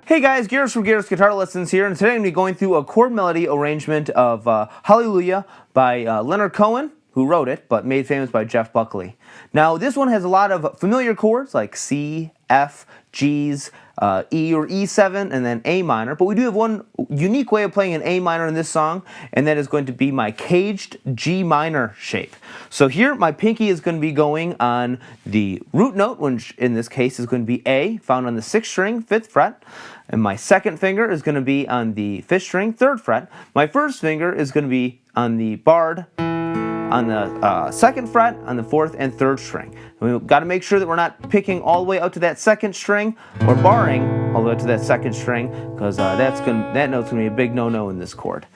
Hey guys, Garret from Garret's Guitar Lessons here, and today I'm going to be going through a chord melody arrangement of Hallelujah by Leonard Cohen, who wrote it, but made famous by Buckley. Now, this one has a lot of familiar chords like C, F, G's, E or E7, and then A minor, but we do have one unique way of playing an A minor in this song, and that is going to be my caged G minor shape. So here, my pinky is going to be going on the root note, which in this case is going to be A, found on the 6th string, 5th fret, and my second finger is going to be on the 5th string, 3rd fret. My first finger is going to be on the barred on the 2nd fret, on the 4th and 3rd string. And we've got to make sure that we're not picking all the way out to that 2nd string or barring all the way to that 2nd string, because that note's going to be a big no-no in this chord.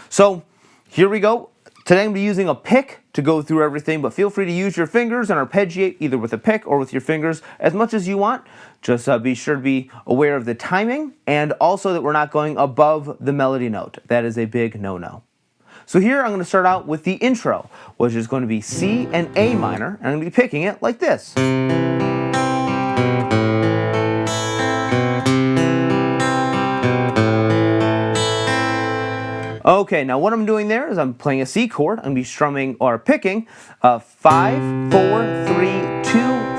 So here we go. Today I'm going to be using a pick to go through everything, but feel free to use your fingers and arpeggiate either with a pick or with your fingers as much as you want. Just be sure to be aware of the timing and also that we're not going above the melody note. That is a big no-no. So here I'm going to start out with the intro, which is going to be C and A minor, and I'm going to be picking it like this. Okay, now what I'm doing there is I'm playing a C chord. I'm going to be strumming or picking 5, 4, 3, 2,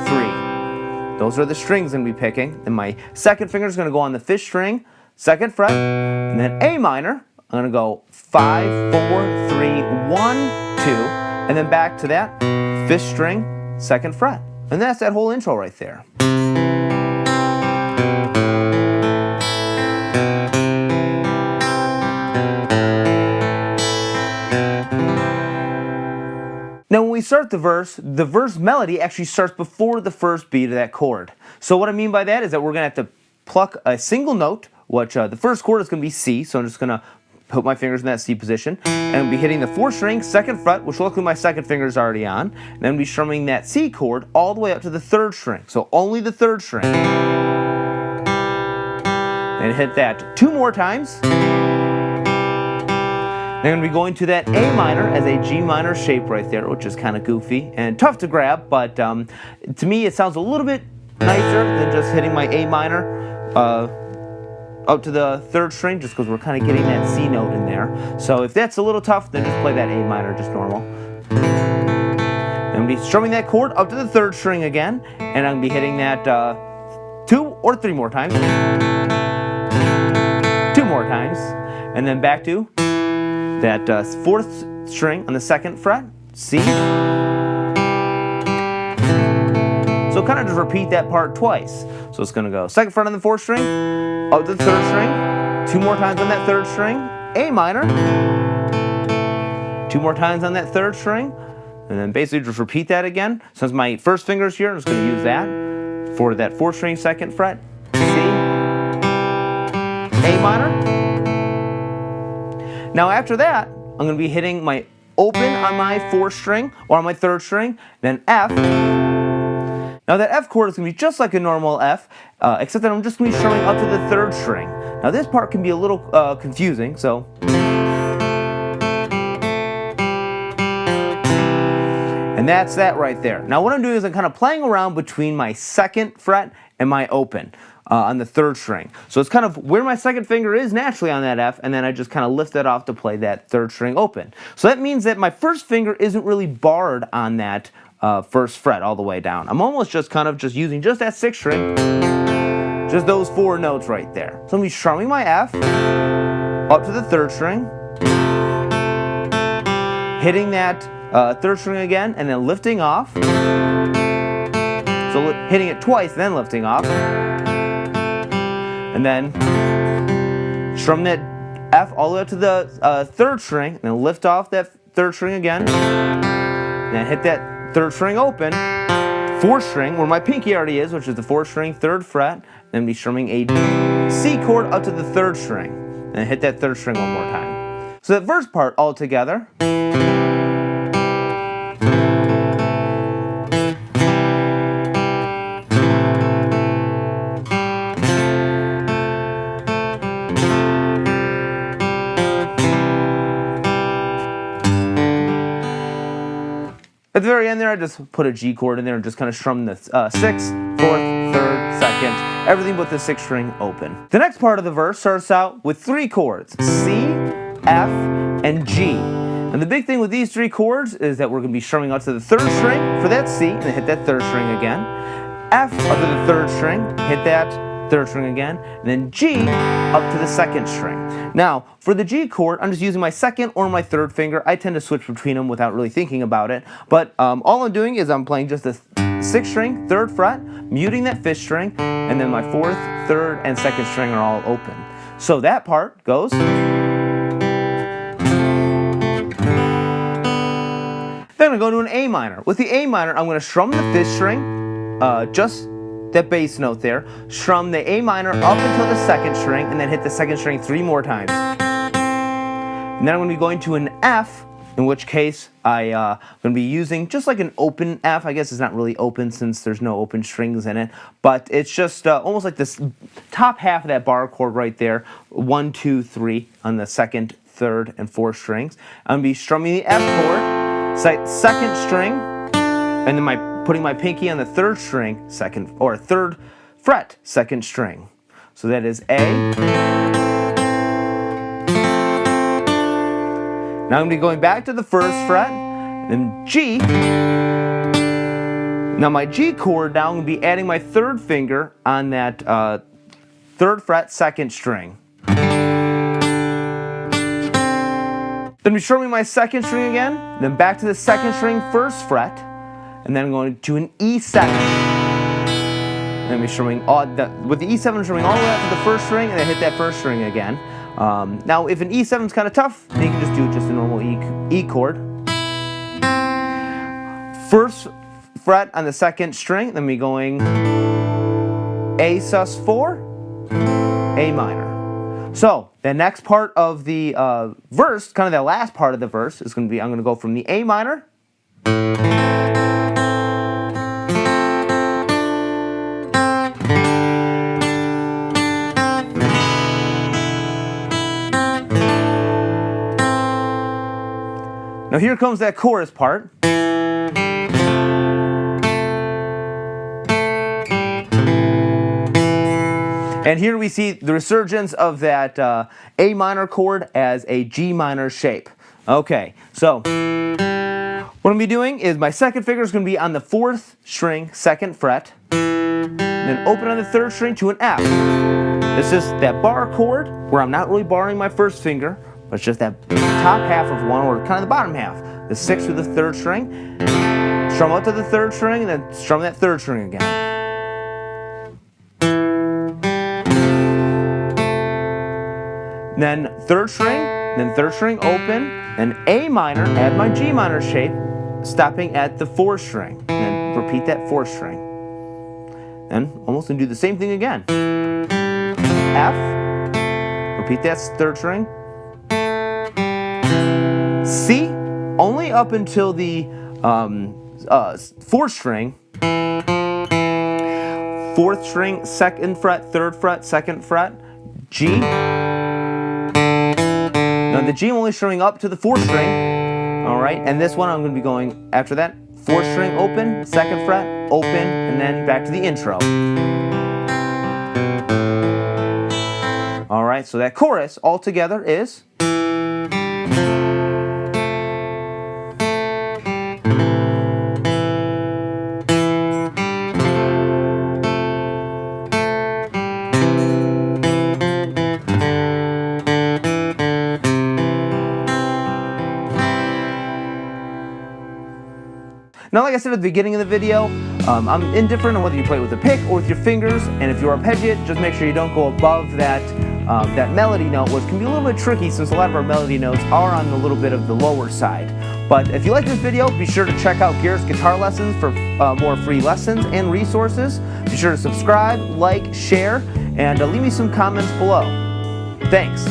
3. Those are the strings I'm going to be picking. And my second finger is going to go on the 5th string, 2nd fret, and then A minor. I'm going to go 5, 4, 3, 1, 2, and then back to that 5th string, 2nd fret. And that's that whole intro right there. Now when we start the verse melody actually starts before the first beat of that chord. So what I mean by that is that we're going to have to pluck a single note, which the first chord is going to be C, so I'm just going to put my fingers in that C position, and I'll be hitting the 4th string, 2nd fret, which luckily my second finger is already on, and then I'll be strumming that C chord all the way up to the 3rd string, so only the 3rd string. And hit that 2 more times. Then I'm going to be going to that A minor as a G minor shape right there, which is kind of goofy and tough to grab, but to me it sounds a little bit nicer than just hitting my A minor up to the 3rd string, just because we're kind of getting that C note in there. So if that's a little tough, then just play that A minor just normal. And I'm going to be strumming that chord up to the 3rd string again, and I'm going to be hitting that 2 or 3 more times. 2 more times. And then back to that 4th string on the 2nd fret, C. So kind of just repeat that part twice. So it's going to go 2nd fret on the 4th string, up to the 3rd string, 2 more times on that 3rd string, A minor, 2 more times on that 3rd string, and then basically just repeat that again. Since my first finger is here, I'm just going to use that for that 4th string, 2nd fret, C, A minor. Now after that, I'm going to be hitting my open on my 4th string or on my 3rd string, then F. Now that F chord is going to be just like a normal F, except that I'm just going to be strumming up to the 3rd string. Now this part can be a little confusing, so. And that's that right there. Now what I'm doing is I'm kind of playing around between my 2nd fret and my open on the 3rd string. So it's kind of where my second finger is naturally on that F, and then I just kind of lift that off to play that 3rd string open. So that means that my first finger isn't really barred on that 1st fret all the way down. I'm almost just kind of just using just that 6th string, just those 4 notes right there. So I'm going to be strumming my F up to the 3rd string, hitting that 3rd string again, and then lifting off. So hitting it twice, then lifting off, and then strum that F all the way up to the 3rd string, and then lift off that 3rd string again, and then hit that 3rd string open, 4th string, where my pinky already is, which is the 4th string, 3rd fret, then be strumming a C chord up to the 3rd string, and hit that 3rd string one more time. So that verse part all together. At the very end there, I just put a G chord in there and just kind of strum the 6th, 4th, 3rd, 2nd, everything but the 6th string open. The next part of the verse starts out with 3 chords, C, F, and G. And the big thing with these 3 chords is that we're going to be strumming out to the 3rd string for that C, and then hit that 3rd string again. F up to the 3rd string, hit that 3rd string again, and then G up to the 2nd string. Now, for the G chord, I'm just using my 2nd or my 3rd finger. I tend to switch between them without really thinking about it, but all I'm doing is I'm playing just the 6th string, 3rd fret, muting that 5th string, and then my 4th, 3rd, and 2nd string are all open. So that part goes. Then I'm going to go to an A minor. With the A minor, I'm going to strum the 5th string, just that bass note there, strum the A minor up until the 2nd string, and then hit the 2nd string 3 more times. And then I'm going to be going to an F, in which case I'm going to be using just like an open F. I guess it's not really open since there's no open strings in it, but it's just almost like this top half of that bar chord right there, 1, 2, 3 on the 2nd, 3rd, and 4th strings. I'm going to be strumming the F chord, 2nd string, and then putting my pinky on the 3rd string, 3rd fret, 2nd string. So that is A. Now I'm going to be going back to the 1st fret, then G. Now my G chord, now I'm going to be adding my 3rd finger on that 3rd fret, 2nd string. Then I'm strumming my 2nd string again, then back to the 2nd string, 1st fret, and then I'm going to an E7. And I'm strumming with the E7, I'm strumming all the way up to the 1st string, and then hit that 1st string again. Now, if an E7 is kind of tough, then you can just do just a normal E chord. 1st fret on the 2nd string, then we're going A sus4, A minor. So the next part of the verse, kind of the last part of the verse, is going to be, I'm going to go from the A minor Now here comes that chorus part. And here we see the resurgence of that A minor chord as a G minor shape. Okay, so what I'm going to be doing is my 2nd finger is going to be on the 4th string, 2nd fret, and then open on the 3rd string to an F. This is that bar chord where I'm not really barring my 1st finger, but it's just that top half of one, or kind of the bottom half. The 6th to the 3rd string, strum out to the 3rd string, and then strum that 3rd string again. Then 3rd string, then 3rd string open, then A minor, add my G minor shape, stopping at the 4th string, and then repeat that 4th string. Then almost gonna do the same thing again. F, repeat that 3rd string. C, only up until the 4th string. 4th string, 2nd fret, 3rd fret, 2nd fret. G. Now the G I'm only strumming up to the 4th string. Alright, and this one I'm going to be going after that. 4th string open, 2nd fret, open, and then back to the intro. Alright, so that chorus all together is. Now, like I said at the beginning of the video, I'm indifferent on whether you play with a pick or with your fingers, and if you arpeggiate, just make sure you don't go above that that melody note, which can be a little bit tricky since a lot of our melody notes are on a little bit of the lower side. But if you like this video, be sure to check out Garrett's Guitar Lessons for more free lessons and resources. Be sure to subscribe, like, share, and leave me some comments below. Thanks.